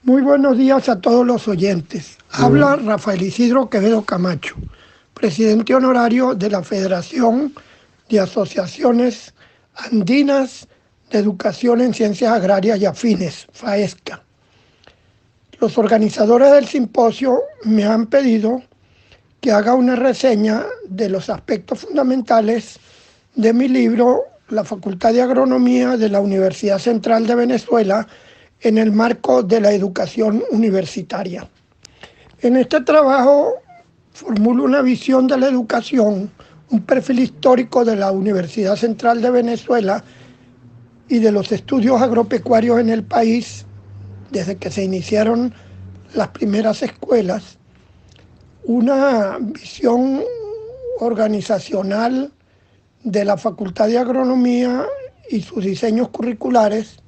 Muy buenos días a todos los oyentes. Habla Rafael Isidro Quevedo Camacho, presidente honorario de la Federación de Asociaciones Andinas de Educación en Ciencias Agrarias y Afines, FAESCA. Los organizadores del simposio me han pedido que haga una reseña de los aspectos fundamentales de mi libro La Facultad de Agronomía de la Universidad Central de Venezuela en el marco de la educación universitaria. En este trabajo formulo una visión de la educación, un perfil histórico de la Universidad Central de Venezuela y de los estudios agropecuarios en el país desde que se iniciaron las primeras escuelas, una visión organizacional de la Facultad de Agronomía y sus diseños curriculares,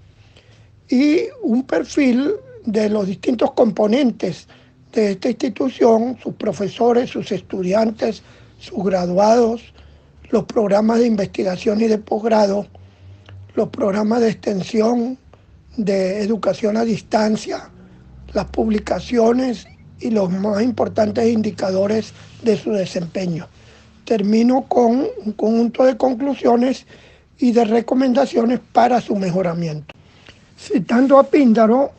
y un perfil de los distintos componentes de esta institución, sus profesores, sus estudiantes, sus graduados, los programas de investigación y de posgrado, los programas de extensión, de educación a distancia, las publicaciones y los más importantes indicadores de su desempeño. Termino con un conjunto de conclusiones y de recomendaciones para su mejoramiento. Citando a Píndaro,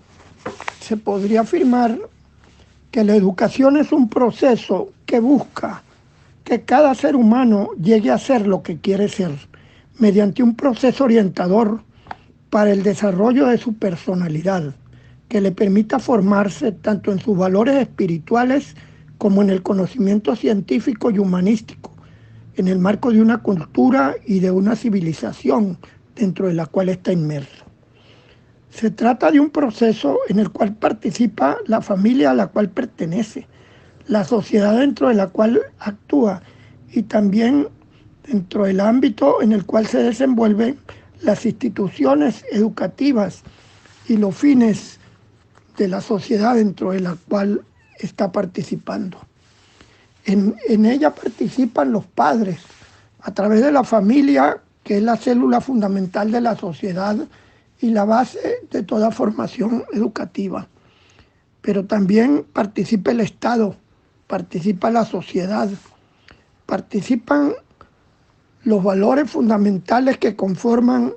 se podría afirmar que la educación es un proceso que busca que cada ser humano llegue a ser lo que quiere ser, mediante un proceso orientador para el desarrollo de su personalidad, que le permita formarse tanto en sus valores espirituales como en el conocimiento científico y humanístico, en el marco de una cultura y de una civilización dentro de la cual está inmerso. Se trata de un proceso en el cual participa la familia a la cual pertenece, la sociedad dentro de la cual actúa y también dentro del ámbito en el cual se desenvuelven las instituciones educativas y los fines de la sociedad dentro de la cual está participando. En ella participan los padres a través de la familia, que es la célula fundamental de la sociedad y la base de toda formación educativa. Pero también participa el Estado, participa la sociedad, participan los valores fundamentales que conforman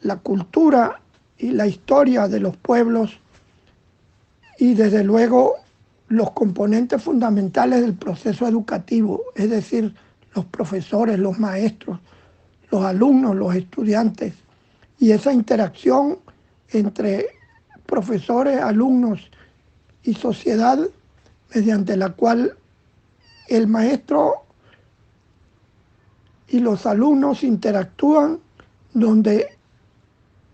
la cultura y la historia de los pueblos y desde luego los componentes fundamentales del proceso educativo, es decir, los profesores, los maestros, los alumnos, los estudiantes, y esa interacción entre profesores, alumnos y sociedad, mediante la cual el maestro y los alumnos interactúan, donde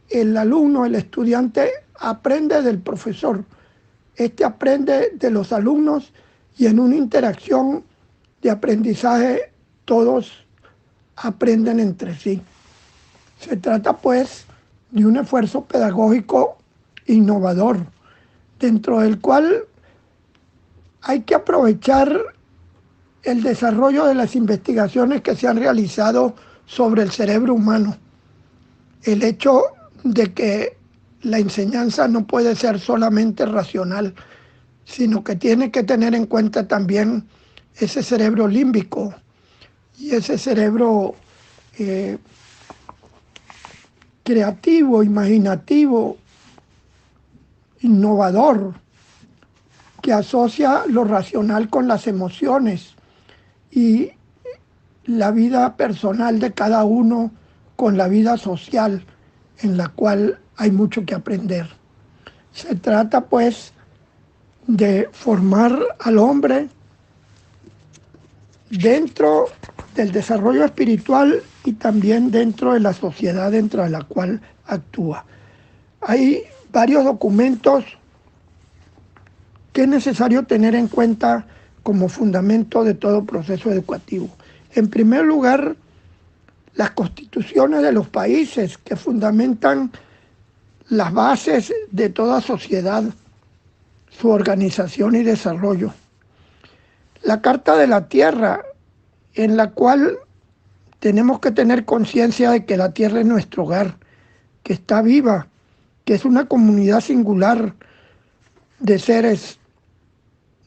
el alumno, el estudiante, aprende del profesor, este aprende de los alumnos y en una interacción de aprendizaje todos aprenden entre sí. Se trata pues de un esfuerzo pedagógico innovador, dentro del cual hay que aprovechar el desarrollo de las investigaciones que se han realizado sobre el cerebro humano. El hecho de que la enseñanza no puede ser solamente racional, sino que tiene que tener en cuenta también ese cerebro límbico y ese cerebro creativo, imaginativo, innovador, que asocia lo racional con las emociones y la vida personal de cada uno con la vida social, en la cual hay mucho que aprender. Se trata pues de formar al hombre dentro del desarrollo espiritual y también dentro de la sociedad dentro de la cual actúa. Hay varios documentos que es necesario tener en cuenta como fundamento de todo proceso educativo. En primer lugar, las constituciones de los países que fundamentan las bases de toda sociedad, su organización y desarrollo. La Carta de la Tierra, en la cual tenemos que tener conciencia de que la tierra es nuestro hogar, que está viva, que es una comunidad singular, de seres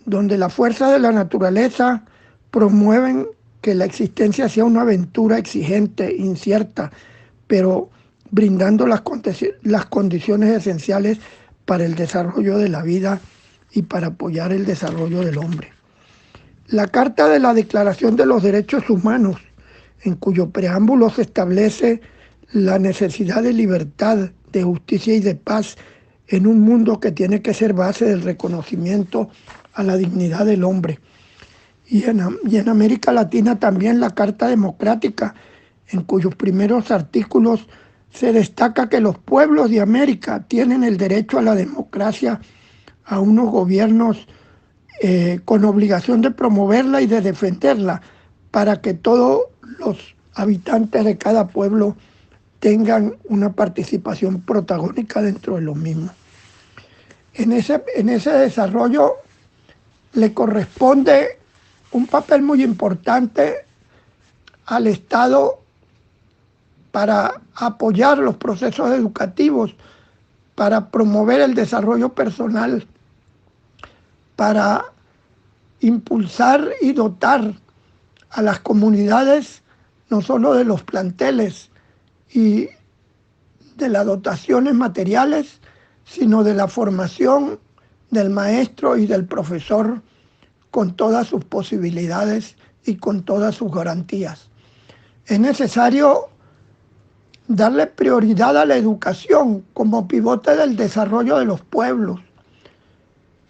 donde las fuerzas de la naturaleza promueven que la existencia sea una aventura exigente, incierta, pero brindando las condiciones esenciales para el desarrollo de la vida y para apoyar el desarrollo del hombre. La Carta de la Declaración de los Derechos Humanos, en cuyo preámbulo se establece la necesidad de libertad, de justicia y de paz en un mundo que tiene que ser base del reconocimiento a la dignidad del hombre. Y en América Latina también la Carta Democrática, en cuyos primeros artículos se destaca que los pueblos de América tienen el derecho a la democracia, a unos gobiernos con obligación de promoverla y de defenderla, para que todos los habitantes de cada pueblo tengan una participación protagónica dentro de los mismos. En ese desarrollo le corresponde un papel muy importante al Estado para apoyar los procesos educativos, para promover el desarrollo personal, para impulsar y dotar a las comunidades no solo de los planteles y de las dotaciones materiales, sino de la formación del maestro y del profesor con todas sus posibilidades y con todas sus garantías. Es necesario darle prioridad a la educación como pivote del desarrollo de los pueblos,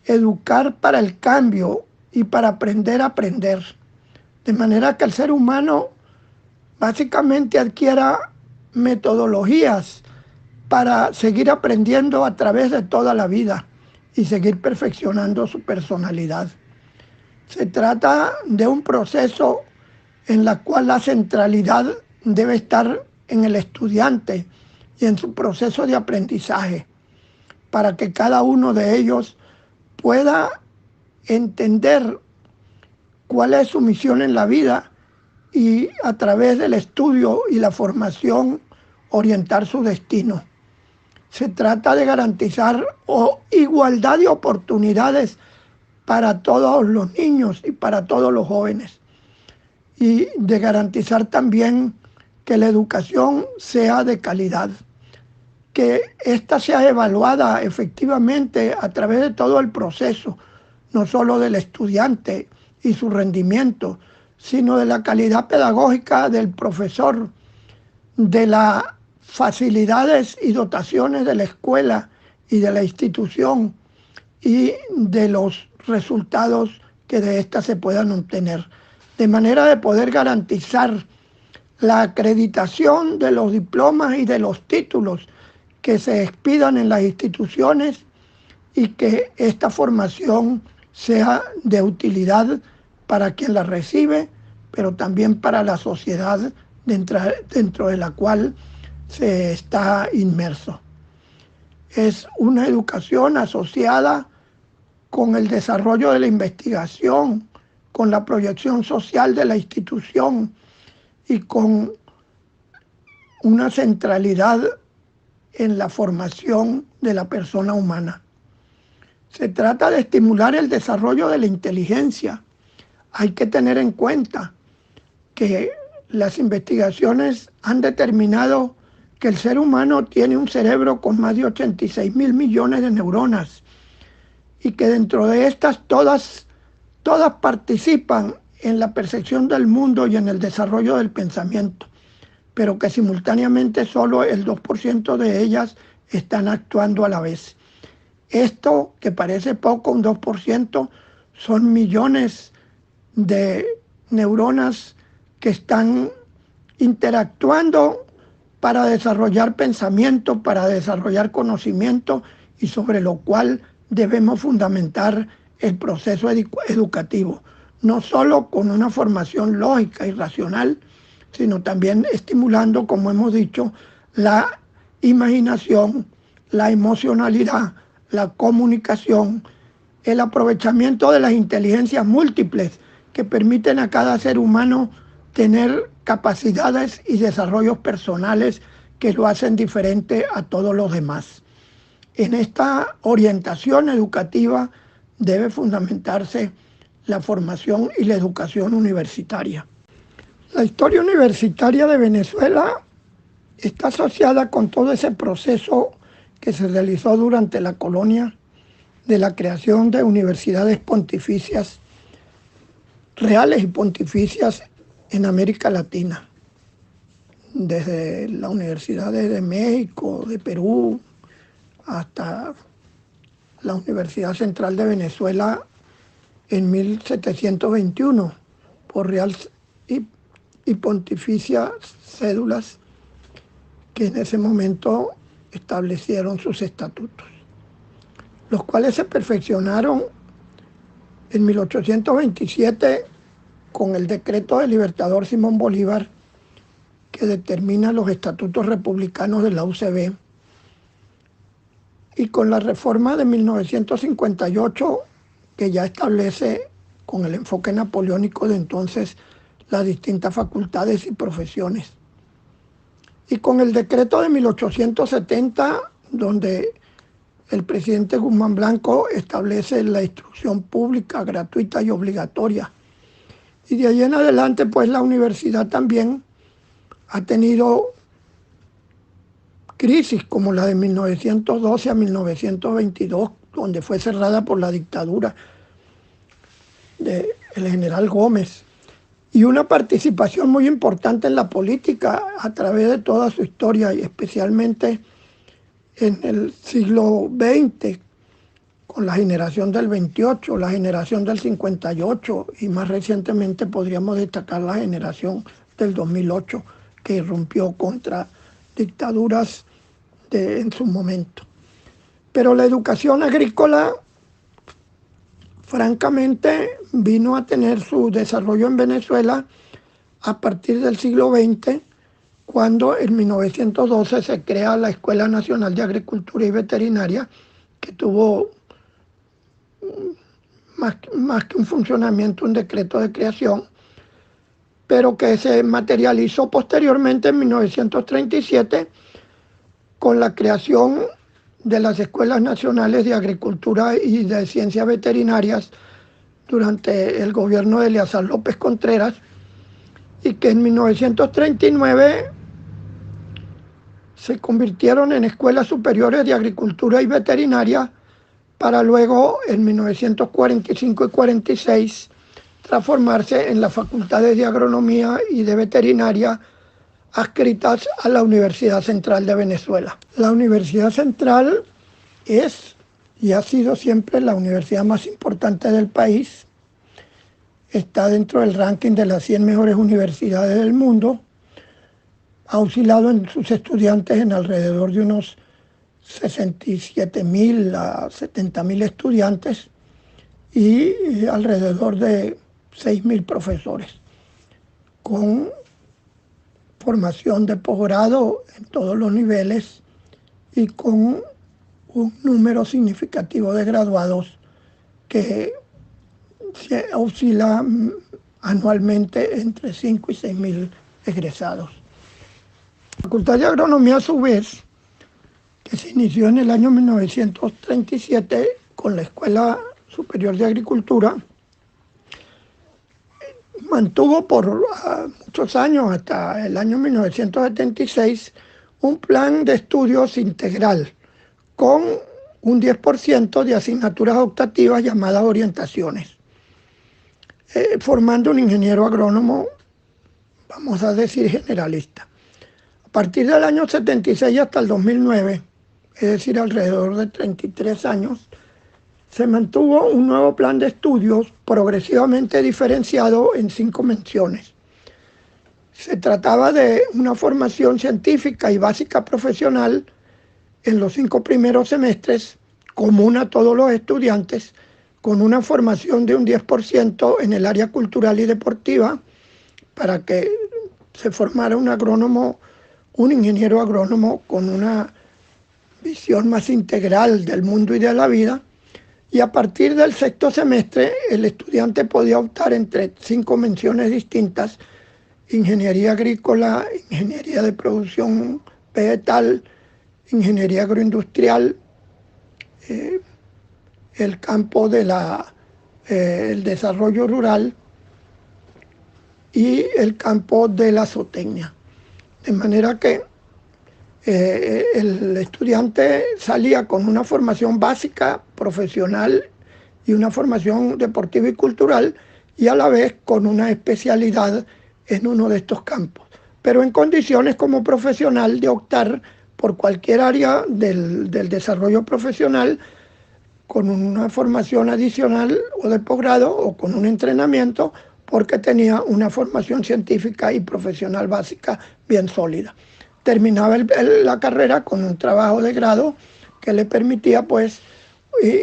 educar para el cambio y para aprender a aprender, de manera que el ser humano básicamente adquiera metodologías para seguir aprendiendo a través de toda la vida y seguir perfeccionando su personalidad. Se trata de un proceso en el cual la centralidad debe estar en el estudiante y en su proceso de aprendizaje, para que cada uno de ellos pueda entender cuál es su misión en la vida y a través del estudio y la formación orientar su destino. Se trata de garantizar igualdad de oportunidades para todos los niños y para todos los jóvenes, y de garantizar también que la educación sea de calidad, que ésta sea evaluada efectivamente a través de todo el proceso, no solo del estudiante y su rendimiento, sino de la calidad pedagógica del profesor, de las facilidades y dotaciones de la escuela y de la institución y de los resultados que de ésta se puedan obtener, de manera de poder garantizar la acreditación de los diplomas y de los títulos que se expidan en las instituciones y que esta formación sea de utilidad para quien la recibe, pero también para la sociedad dentro de la cual se está inmerso. Es una educación asociada con el desarrollo de la investigación, con la proyección social de la institución y con una centralidad en la formación de la persona humana. Se trata de estimular el desarrollo de la inteligencia. Hay que tener en cuenta que las investigaciones han determinado que el ser humano tiene un cerebro con más de 86.000 millones de neuronas y que dentro de estas todas participan en la percepción del mundo y en el desarrollo del pensamiento, pero que simultáneamente solo el 2% de ellas están actuando a la vez. Esto, que parece poco, un 2%, son millones de neuronas que están interactuando para desarrollar pensamiento, para desarrollar conocimiento, y sobre lo cual debemos fundamentar el proceso educativo, no solo con una formación lógica y racional, sino también estimulando, como hemos dicho, la imaginación, la emocionalidad, la comunicación, el aprovechamiento de las inteligencias múltiples que permiten a cada ser humano tener capacidades y desarrollos personales que lo hacen diferente a todos los demás. en esta orientación educativa debe fundamentarse la formación y la educación universitaria. La historia universitaria de Venezuela está asociada con todo ese proceso que se realizó durante la colonia de la creación de universidades pontificias, reales y pontificias en América Latina, desde las universidades de México, de Perú, hasta la Universidad Central de Venezuela en 1721, por real y pontificias cédulas que en ese momento establecieron sus estatutos, los cuales se perfeccionaron en 1827 con el decreto del libertador Simón Bolívar, que determina los estatutos republicanos de la UCB, y con la reforma de 1958, que ya establece, con el enfoque napoleónico de entonces, las distintas facultades y profesiones. Y con el decreto de 1870, donde el presidente Guzmán Blanco establece la instrucción pública, gratuita y obligatoria. Y de ahí en adelante, pues la universidad también ha tenido crisis como la de 1912 a 1922, donde fue cerrada por la dictadura del general Gómez, y una participación muy importante en la política a través de toda su historia, y especialmente en el siglo XX, con la generación del 28, la generación del 58, y más recientemente podríamos destacar la generación del 2008, que irrumpió contra dictaduras en su momento. Pero la educación agrícola, francamente, vino a tener su desarrollo en Venezuela a partir del siglo XX, cuando en 1912 se crea la Escuela Nacional de Agricultura y Veterinaria, que tuvo más que un funcionamiento, un decreto de creación, pero que se materializó posteriormente en 1937 con la creación de las Escuelas Nacionales de Agricultura y de Ciencias Veterinarias durante el gobierno de Eleazar López Contreras, y que en 1939 se convirtieron en Escuelas Superiores de Agricultura y Veterinaria, para luego en 1945 y 46 transformarse en las facultades de Agronomía y de Veterinaria adscritas a la Universidad Central de Venezuela. La Universidad Central es y ha sido siempre la universidad más importante del país. Está dentro del ranking de las 100 mejores universidades del mundo. Ha oscilado en sus estudiantes en alrededor de unos 67.000 a 70.000 estudiantes y alrededor de 6.000 profesores, con formación de posgrado en todos los niveles y con un número significativo de graduados que se oscila anualmente entre 5 y 6.000 egresados. La Facultad de Agronomía, a su vez, que se inició en el año 1937 con la Escuela Superior de Agricultura, mantuvo por muchos años, hasta el año 1976, un plan de estudios integral con un 10% de asignaturas optativas llamadas orientaciones, formando un ingeniero agrónomo, vamos a decir, generalista. A partir del año 76 hasta el 2009, es decir, alrededor de 33 años, se mantuvo un nuevo plan de estudios progresivamente diferenciado en 5 menciones. Se trataba de una formación científica y básica profesional en los 5 primeros semestres, común a todos los estudiantes, con una formación de un 10% en el área cultural y deportiva, para que se formara un agrónomo, un ingeniero agrónomo con una visión más integral del mundo y de la vida. Y a partir del 6º semestre, el estudiante podía optar entre 5 menciones distintas: ingeniería agrícola, ingeniería de producción vegetal, ingeniería agroindustrial, el campo de el desarrollo rural y el campo de la zootecnia. De manera que el estudiante salía con una formación básica, profesional y una formación deportiva y cultural, y a la vez con una especialidad en uno de estos campos, pero en condiciones como profesional de optar por cualquier área del desarrollo profesional con una formación adicional o de posgrado o con un entrenamiento, porque tenía una formación científica y profesional básica bien sólida. Terminaba la carrera con un trabajo de grado que le permitía pues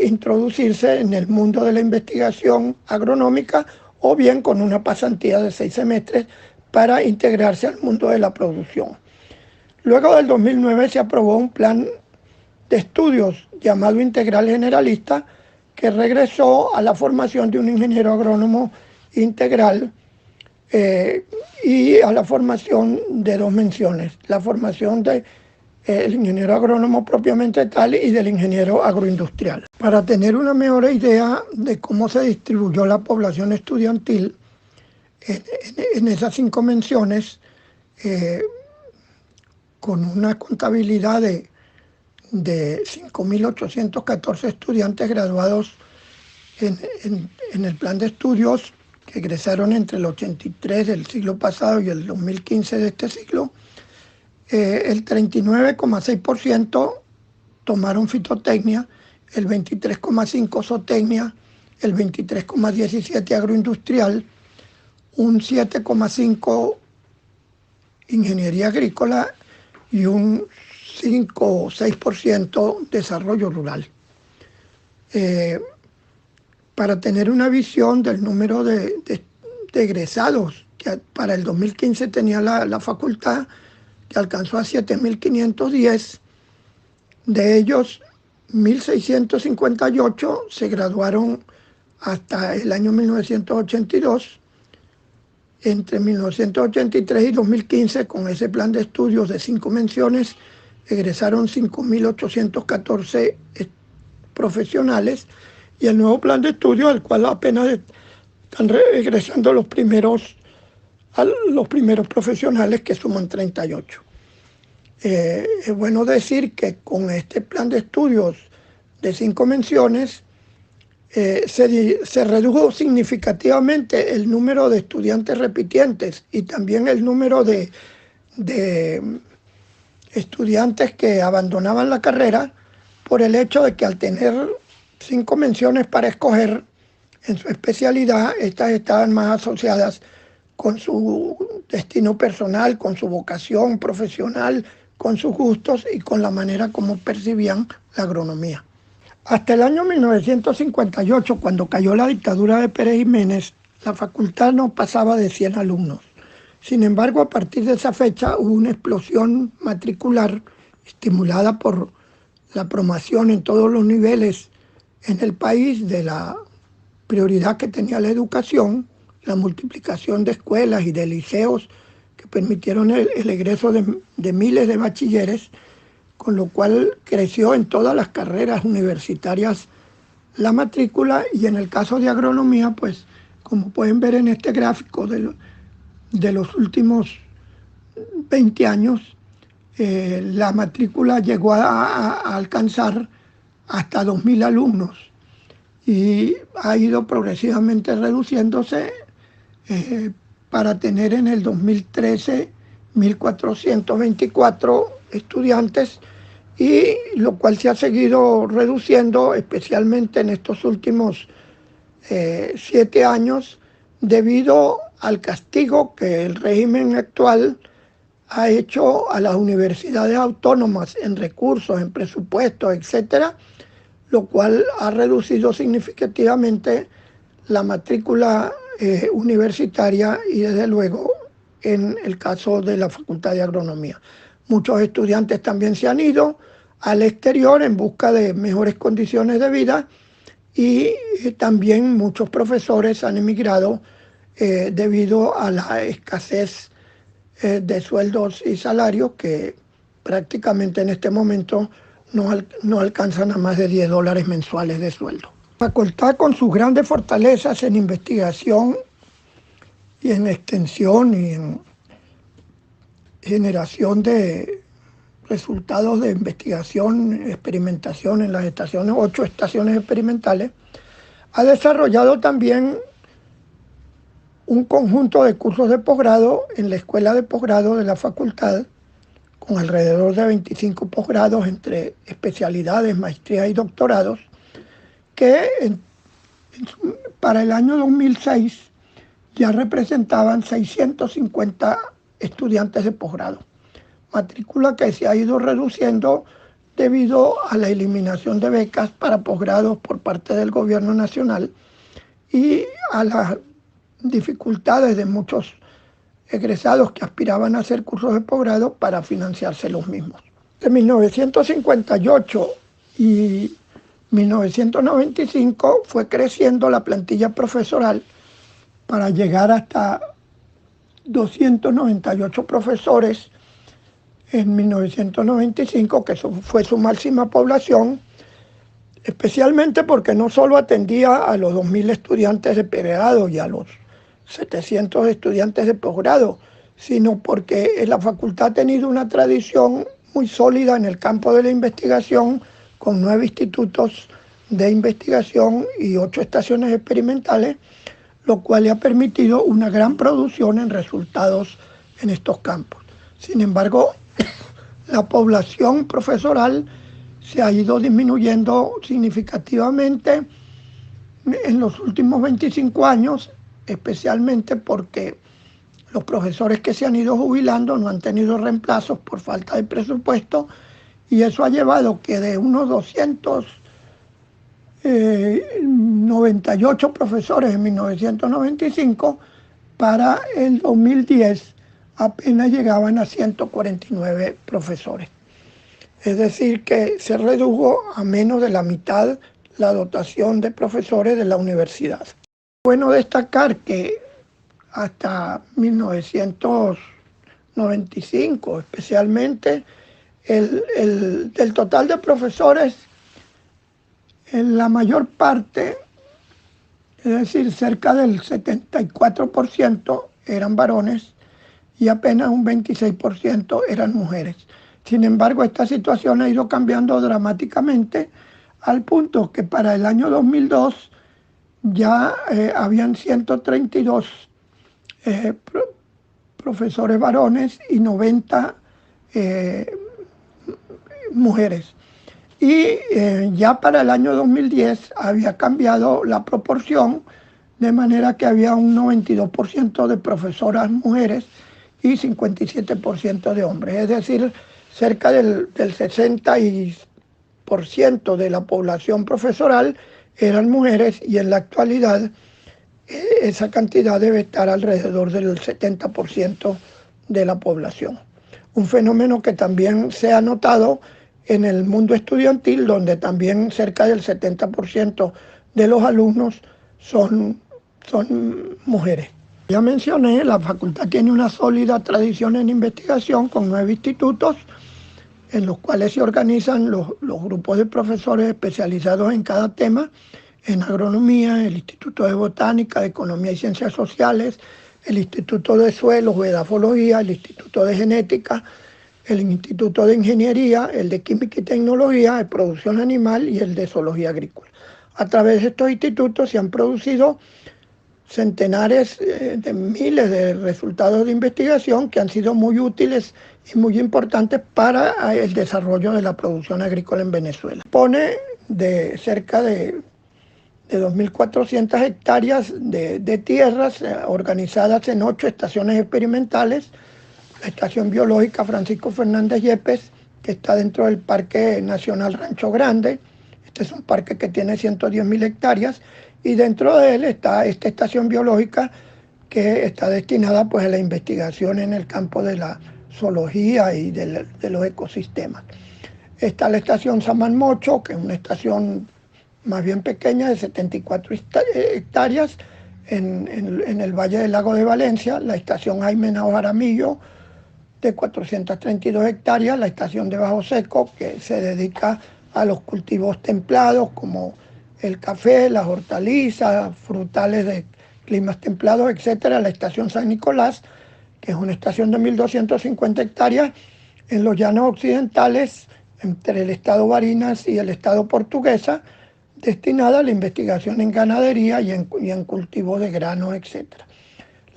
introducirse en el mundo de la investigación agronómica, o bien con una pasantía de 6 semestres para integrarse al mundo de la producción. Luego del 2009 se aprobó un plan de estudios llamado Integral Generalista, que regresó a la formación de un ingeniero agrónomo integral y a la formación de 2 menciones: la formación del ingeniero agrónomo propiamente tal y del ingeniero agroindustrial. Para tener una mejor idea de cómo se distribuyó la población estudiantil en esas 5 menciones, con una contabilidad de 5.814 estudiantes graduados en el plan de estudios, que egresaron entre el 83 del siglo pasado y el 2015 de este siglo. El 39,6% tomaron fitotecnia, el 23,5% zootecnia, el 23,17% agroindustrial, un 7,5% ingeniería agrícola y un 5 o 6% desarrollo rural. Para tener una visión del número de egresados, que para el 2015 tenía la facultad, que alcanzó a 7.510, de ellos 1.658 se graduaron hasta el año 1982. Entre 1983 y 2015, con ese plan de estudios de 5 menciones, egresaron 5.814 profesionales, y el nuevo plan de estudios, al cual apenas están egresando los primeros profesionales, que suman 38. Es bueno decir que con este plan de estudios de 5 menciones se redujo significativamente el número de estudiantes repitientes y también el número de estudiantes que abandonaban la carrera, por el hecho de que al tener 5 menciones para escoger en su especialidad, estas estaban más asociadas con su destino personal, con su vocación profesional, con sus gustos y con la manera como percibían la agronomía. Hasta el año 1958, cuando cayó la dictadura de Pérez Jiménez, la facultad no pasaba de 100 alumnos. Sin embargo, a partir de esa fecha hubo una explosión matricular estimulada por la promoción en todos los niveles en el país de la prioridad que tenía la educación, la multiplicación de escuelas y de liceos que permitieron el egreso de miles de bachilleres, con lo cual creció en todas las carreras universitarias la matrícula. Y en el caso de agronomía, pues como pueden ver en este gráfico de los últimos 20 años, la matrícula llegó a alcanzar hasta 2.000 alumnos y ha ido progresivamente reduciéndose para tener en el 2013 1.424 estudiantes, y lo cual se ha seguido reduciendo, especialmente en estos últimos 7 años, debido al castigo que el régimen actual ha hecho a las universidades autónomas en recursos, en presupuestos, etcétera, lo cual ha reducido significativamente la matrícula universitaria y desde luego en el caso de la Facultad de Agronomía. Muchos estudiantes también se han ido al exterior en busca de mejores condiciones de vida, y también muchos profesores han emigrado debido a la escasez de sueldos y salarios, que prácticamente en este momento no alcanzan a más de $10 mensuales de sueldo. La facultad, con sus grandes fortalezas en investigación y en extensión y en generación de resultados de investigación, experimentación en las 8 estaciones experimentales, ha desarrollado también un conjunto de cursos de posgrado en la escuela de posgrado de la facultad, con alrededor de 25 posgrados entre especialidades, maestrías y doctorados, que para el año 2006 ya representaban 650 estudiantes de posgrado, matrícula que se ha ido reduciendo debido a la eliminación de becas para posgrados por parte del gobierno nacional y a las dificultades de muchos egresados que aspiraban a hacer cursos de posgrado para financiarse los mismos. De 1958 y 1995 fue creciendo la plantilla profesoral para llegar hasta 298 profesores en 1995, que fue su máxima población, especialmente porque no solo atendía a los 2.000 estudiantes de pregrado y a los 700 estudiantes de posgrado, sino porque la facultad ha tenido una tradición muy sólida en el campo de la investigación, con 9 institutos de investigación y 8 estaciones experimentales, lo cual le ha permitido una gran producción en resultados en estos campos. Sin embargo, la población profesoral se ha ido disminuyendo significativamente en los últimos 25 años, especialmente porque los profesores que se han ido jubilando no han tenido reemplazos por falta de presupuesto, y eso ha llevado que de unos 298 profesores en 1995, para el 2010 apenas llegaban a 149 profesores. Es decir, que se redujo a menos de la mitad la dotación de profesores de la universidad. Bueno destacar que hasta 1995, especialmente, del total de profesores, en la mayor parte, es decir, cerca del 74%, eran varones y apenas un 26% eran mujeres. Sin embargo, esta situación ha ido cambiando dramáticamente, al punto que para el año 2002 ya habían 132 profesores varones y 90 mujeres. Y ya para el año 2010 había cambiado la proporción, de manera que había un 92% de profesoras mujeres y 57% de hombres. Es decir, cerca del 60% de la población profesoral eran mujeres, y en la actualidad esa cantidad debe estar alrededor del 70% de la población. Un fenómeno que también se ha notado en el mundo estudiantil, donde también cerca del 70% de los alumnos son mujeres. Ya mencioné, la facultad tiene una sólida tradición en investigación con 9 institutos, en los cuales se organizan los grupos de profesores especializados en cada tema: en agronomía, el Instituto de Botánica, de Economía y Ciencias Sociales, el Instituto de Suelos, de Edafología, el Instituto de Genética, el Instituto de Ingeniería, el de Química y Tecnología, de Producción Animal y el de Zoología Agrícola. A través de estos institutos se han producido centenares de miles de resultados de investigación que han sido muy útiles y muy importantes para el desarrollo de la producción agrícola en Venezuela. Dispone de cerca de 2.400 hectáreas de tierras organizadas en 8 estaciones experimentales. La Estación Biológica Francisco Fernández Yepes, que está dentro del Parque Nacional Rancho Grande. Este es un parque que tiene 110.000 hectáreas, y dentro de él está esta estación biológica que está destinada pues a la investigación en el campo de la zoología y de los ecosistemas. Está la estación Samán Mocho, que es una estación más bien pequeña, de 74 hectáreas en el Valle del Lago de Valencia. La estación Jaime Henao Jaramillo, de 432 hectáreas, la estación de Bajo Seco, que se dedica a los cultivos templados como el café, las hortalizas, frutales de climas templados, etcétera. La estación San Nicolás, que es una estación de 1.250 hectáreas en los llanos occidentales, entre el estado Barinas y el estado Portuguesa, destinada a la investigación en ganadería y en cultivo de granos, etcétera.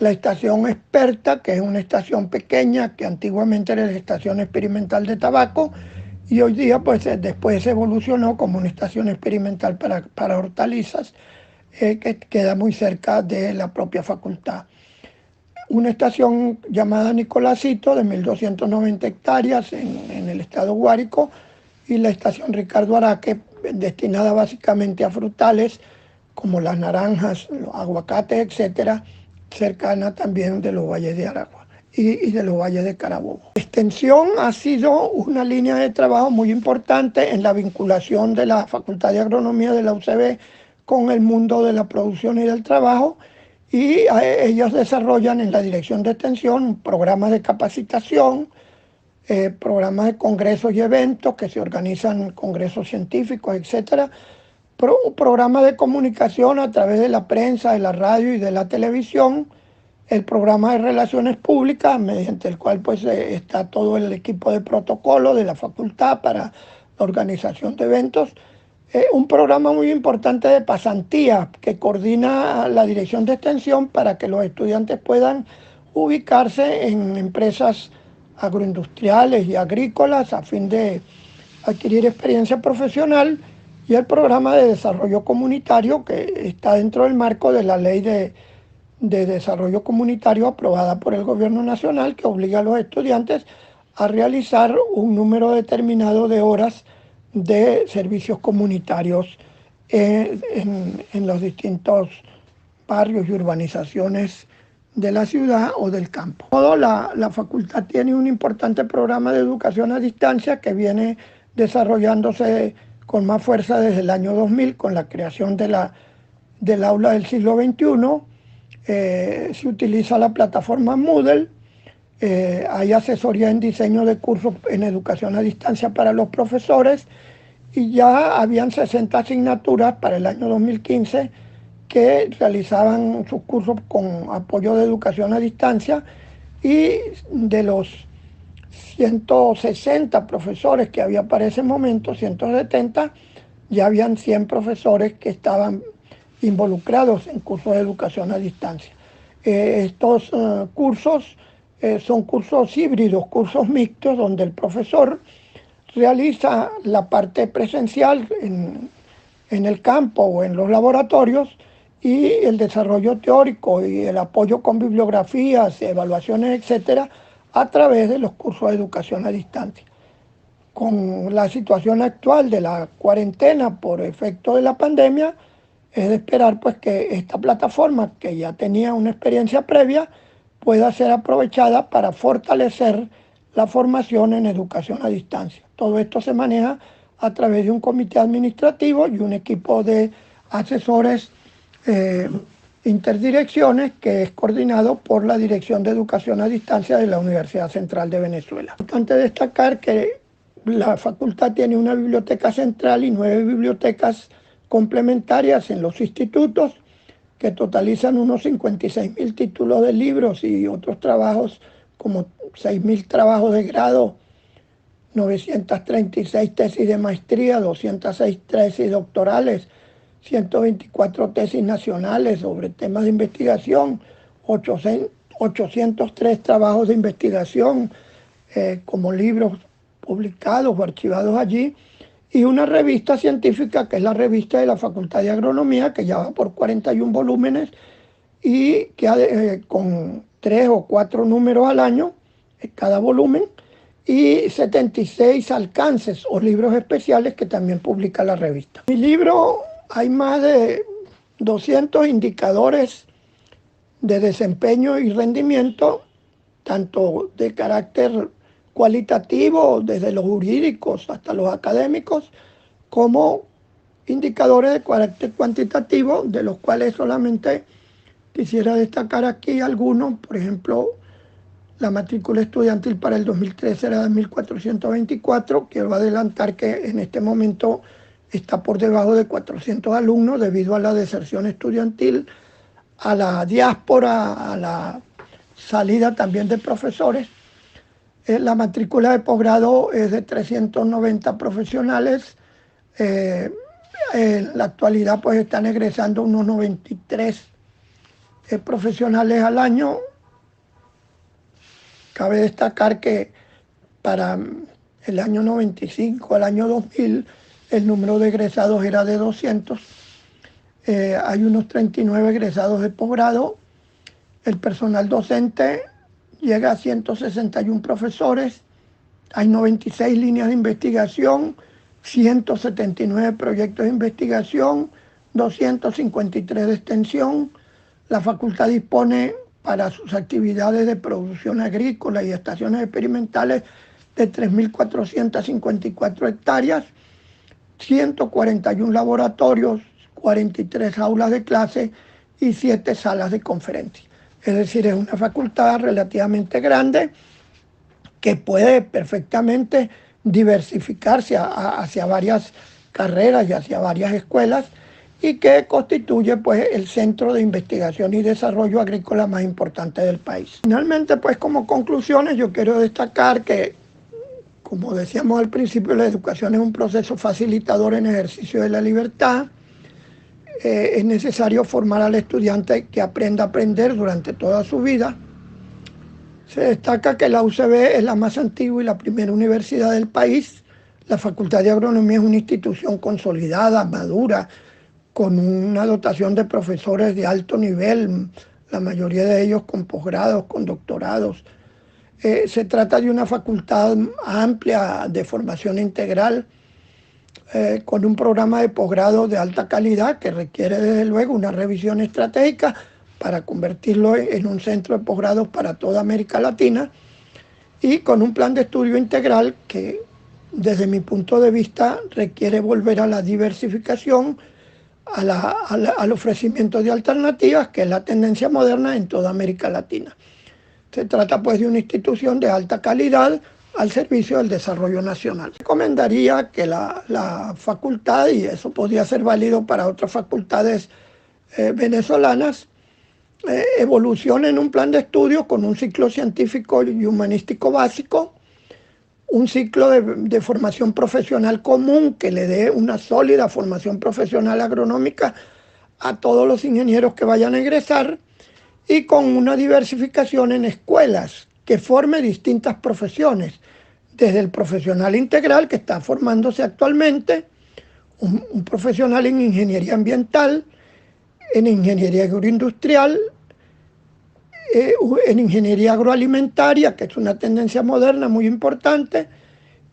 La estación Experta, que es una estación pequeña, que antiguamente era la estación experimental de tabaco, y hoy día pues después evolucionó como una estación experimental para hortalizas, que queda muy cerca de la propia facultad. Una estación llamada Nicolásito, de 1.290 hectáreas en el estado Guárico, y la estación Ricardo Araque, destinada básicamente a frutales como las naranjas, los aguacates, etcétera, cercana también de los valles de Aragua y de los valles de Carabobo. Extensión ha sido una línea de trabajo muy importante en la vinculación de la Facultad de Agronomía de la UCB con el mundo de la producción y del trabajo, y ellos desarrollan en la Dirección de Extensión programas de capacitación, programas de congresos y eventos que se organizan, congresos científicos, etcétera, programas de comunicación a través de la prensa, de la radio y de la televisión, el programa de relaciones públicas, mediante el cual pues está todo el equipo de protocolo de la facultad para la organización de eventos, un programa muy importante de pasantía que coordina la Dirección de Extensión para que los estudiantes puedan ubicarse en empresas agroindustriales y agrícolas a fin de adquirir experiencia profesional, y el programa de desarrollo comunitario que está dentro del marco de la ley de desarrollo comunitario aprobada por el gobierno nacional, que obliga a los estudiantes a realizar un número determinado de horas de servicios comunitarios en los distintos barrios y urbanizaciones de la ciudad o del campo. La facultad tiene un importante programa de educación a distancia que viene desarrollándose con más fuerza desde el año 2000 con la creación del aula del siglo XXI. Se utiliza la plataforma Moodle, hay asesoría en diseño de cursos en educación a distancia para los profesores, y ya habían 60 asignaturas para el año 2015 que realizaban sus cursos con apoyo de educación a distancia, y de los 160 profesores que había para ese momento, 170, ya habían 100 profesores que estaban involucrados en cursos de educación a distancia. Estos cursos son cursos híbridos, cursos mixtos, donde el profesor realiza la parte presencial en el campo o en los laboratorios, y el desarrollo teórico y el apoyo con bibliografías, evaluaciones, etcétera, a través de los cursos de educación a distancia. Con la situación actual de la cuarentena por efecto de la pandemia, es de esperar pues que esta plataforma, que ya tenía una experiencia previa, pueda ser aprovechada para fortalecer la formación en educación a distancia. Todo esto se maneja a través de un comité administrativo y un equipo de asesores interdirecciones, que es coordinado por la Dirección de Educación a Distancia de la Universidad Central de Venezuela. Es importante destacar que la facultad tiene una biblioteca central y 9 bibliotecas complementarias en los institutos, que totalizan unos 56.000 títulos de libros y otros trabajos, como 6.000 trabajos de grado, 936 tesis de maestría, 206 tesis doctorales, 124 tesis nacionales sobre temas de investigación, 803 trabajos de investigación como libros publicados o archivados allí, y una revista científica que es la revista de la Facultad de Agronomía, que ya va por 41 volúmenes y que con 3 o 4 números al año en cada volumen, y 76 alcances o libros especiales que también publica la revista. En mi libro hay más de 200 indicadores de desempeño y rendimiento, tanto de carácter cualitativo, desde los jurídicos hasta los académicos, como indicadores de carácter cuantitativo, de los cuales solamente quisiera destacar aquí algunos. Por ejemplo, La matrícula estudiantil para el 2013 era de 1.424. Quiero adelantar que en este momento está por debajo de 400 alumnos debido a la deserción estudiantil, a la diáspora, a la salida también de profesores. La matrícula de posgrado es de 390 profesionales. En la actualidad pues están egresando unos 93 profesionales al año. Cabe destacar que para el año 95, al año 2000, el número de egresados era de 200. Hay unos 39 egresados de posgrado. El personal docente llega a 161 profesores. Hay 96 líneas de investigación, 179 proyectos de investigación, 253 de extensión. La facultad dispone para sus actividades de producción agrícola y estaciones experimentales de 3.454 hectáreas, 141 laboratorios, 43 aulas de clase y 7 salas de conferencia. Es decir, es una facultad relativamente grande que puede perfectamente diversificarse hacia varias carreras y hacia varias escuelas, y que constituye pues el centro de investigación y desarrollo agrícola más importante del país. Finalmente, pues como conclusiones, yo quiero destacar que, como decíamos al principio, la educación es un proceso facilitador en ejercicio de la libertad. Es necesario formar al estudiante que aprenda a aprender durante toda su vida. Se destaca que la UCB es la más antigua y la primera universidad del país. La Facultad de Agronomía es una institución consolidada, madura, con una dotación de profesores de alto nivel, la mayoría de ellos con posgrados, con doctorados. Se trata de una facultad amplia de formación integral, con un programa de posgrado de alta calidad que requiere desde luego una revisión estratégica para convertirlo en un centro de posgrados para toda América Latina, y con un plan de estudio integral que, desde mi punto de vista, requiere volver a la diversificación, al ofrecimiento de alternativas, que es la tendencia moderna en toda América Latina. Se trata pues de una institución de alta calidad al servicio del desarrollo nacional. Recomendaría que la facultad, y eso podría ser válido para otras facultades venezolanas, evolucione en un plan de estudio con un ciclo científico y humanístico básico, un ciclo de formación profesional común que le dé una sólida formación profesional agronómica a todos los ingenieros que vayan a egresar, y con una diversificación en escuelas que forme distintas profesiones, desde el profesional integral que está formándose actualmente, un profesional en ingeniería ambiental, en ingeniería agroindustrial, en ingeniería agroalimentaria, que es una tendencia moderna muy importante,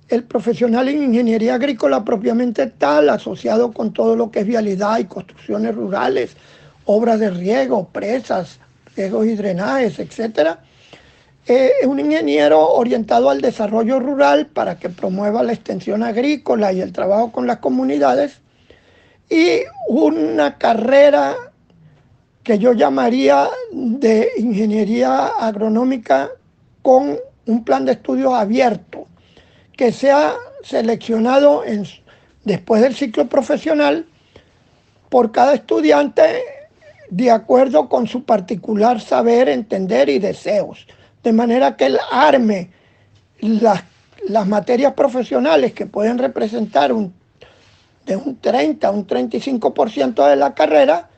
el profesional en ingeniería agrícola propiamente tal, asociado con todo lo que es vialidad y construcciones rurales, obras de riego, presas, riegos y drenajes, etc. Es un ingeniero orientado al desarrollo rural para que promueva la extensión agrícola y el trabajo con las comunidades, y una carrera que yo llamaría de ingeniería agronómica con un plan de estudios abierto, que sea seleccionado después del ciclo profesional por cada estudiante de acuerdo con su particular saber, entender y deseos, de manera que él arme las materias profesionales que pueden representar de un 30 a un 35% de la carrera,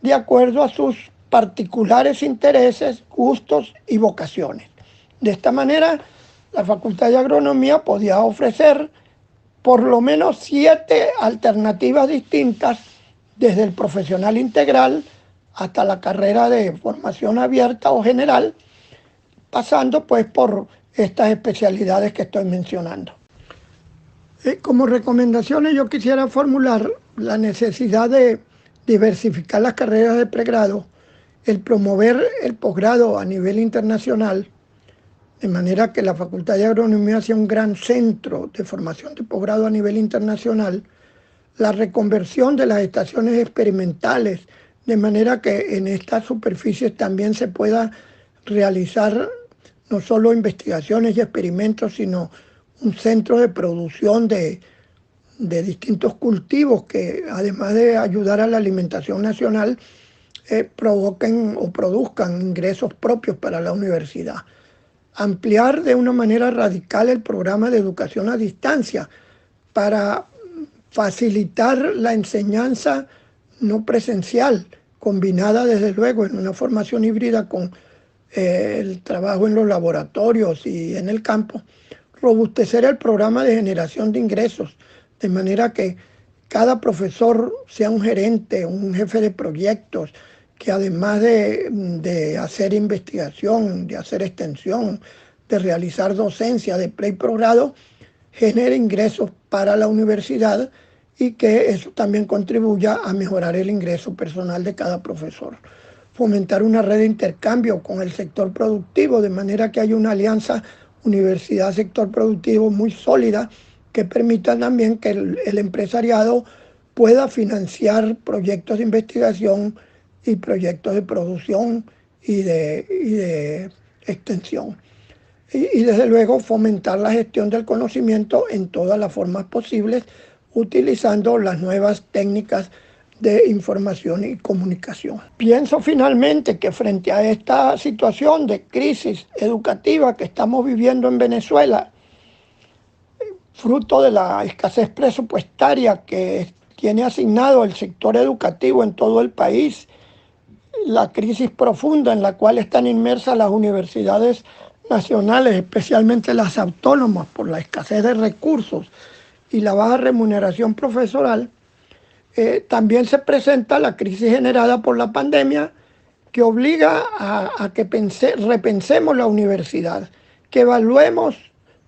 de acuerdo a sus particulares intereses, gustos y vocaciones. De esta manera, la Facultad de Agronomía podía ofrecer por lo menos 7 alternativas distintas, desde el profesional integral hasta la carrera de formación abierta o general, pasando pues por estas especialidades que estoy mencionando. Como recomendaciones yo quisiera formular la necesidad de diversificar las carreras de pregrado, el promover el posgrado a nivel internacional, de manera que la Facultad de Agronomía sea un gran centro de formación de posgrado a nivel internacional, la reconversión de las estaciones experimentales, de manera que en estas superficies también se pueda realizar no solo investigaciones y experimentos, sino un centro de producción de distintos cultivos que, además de ayudar a la alimentación nacional, provoquen o produzcan ingresos propios para la universidad. Ampliar de una manera radical el programa de educación a distancia para facilitar la enseñanza no presencial, combinada desde luego en una formación híbrida con el trabajo en los laboratorios y en el campo. Robustecer el programa de generación de ingresos, de manera que cada profesor sea un gerente, un jefe de proyectos, que además de hacer investigación, de hacer extensión, de realizar docencia de pre y posgrado, genere ingresos para la universidad y que eso también contribuya a mejorar el ingreso personal de cada profesor. Fomentar una red de intercambio con el sector productivo, de manera que haya una alianza universidad-sector productivo muy sólida que permita también que el empresariado pueda financiar proyectos de investigación y proyectos de producción y de extensión. Y desde luego fomentar la gestión del conocimiento en todas las formas posibles, utilizando las nuevas técnicas de información y comunicación. Pienso finalmente que frente a esta situación de crisis educativa que estamos viviendo en Venezuela, fruto de la escasez presupuestaria que tiene asignado el sector educativo en todo el país, la crisis profunda en la cual están inmersas las universidades nacionales, especialmente las autónomas, por la escasez de recursos y la baja remuneración profesoral, también se presenta la crisis generada por la pandemia, que obliga a que repensemos la universidad, que evaluemos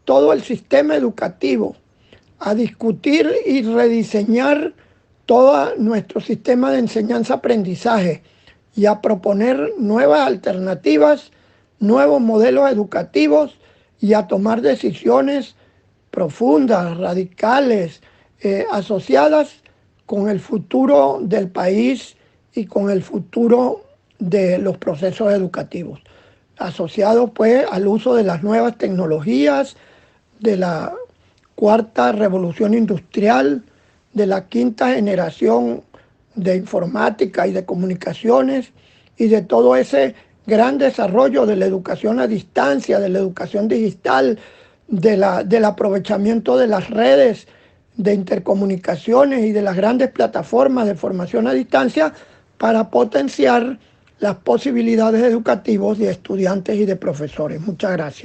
todo el sistema educativo, a discutir y rediseñar todo nuestro sistema de enseñanza-aprendizaje y a proponer nuevas alternativas, nuevos modelos educativos y a tomar decisiones profundas, radicales, asociadas con el futuro del país y con el futuro de los procesos educativos, asociados pues al uso de las nuevas tecnologías, de la cuarta revolución industrial, de la quinta generación de informática y de comunicaciones y de todo ese gran desarrollo de la educación a distancia, de la educación digital, del aprovechamiento de las redes de intercomunicaciones y de las grandes plataformas de formación a distancia para potenciar las posibilidades educativas de estudiantes y de profesores. Muchas gracias.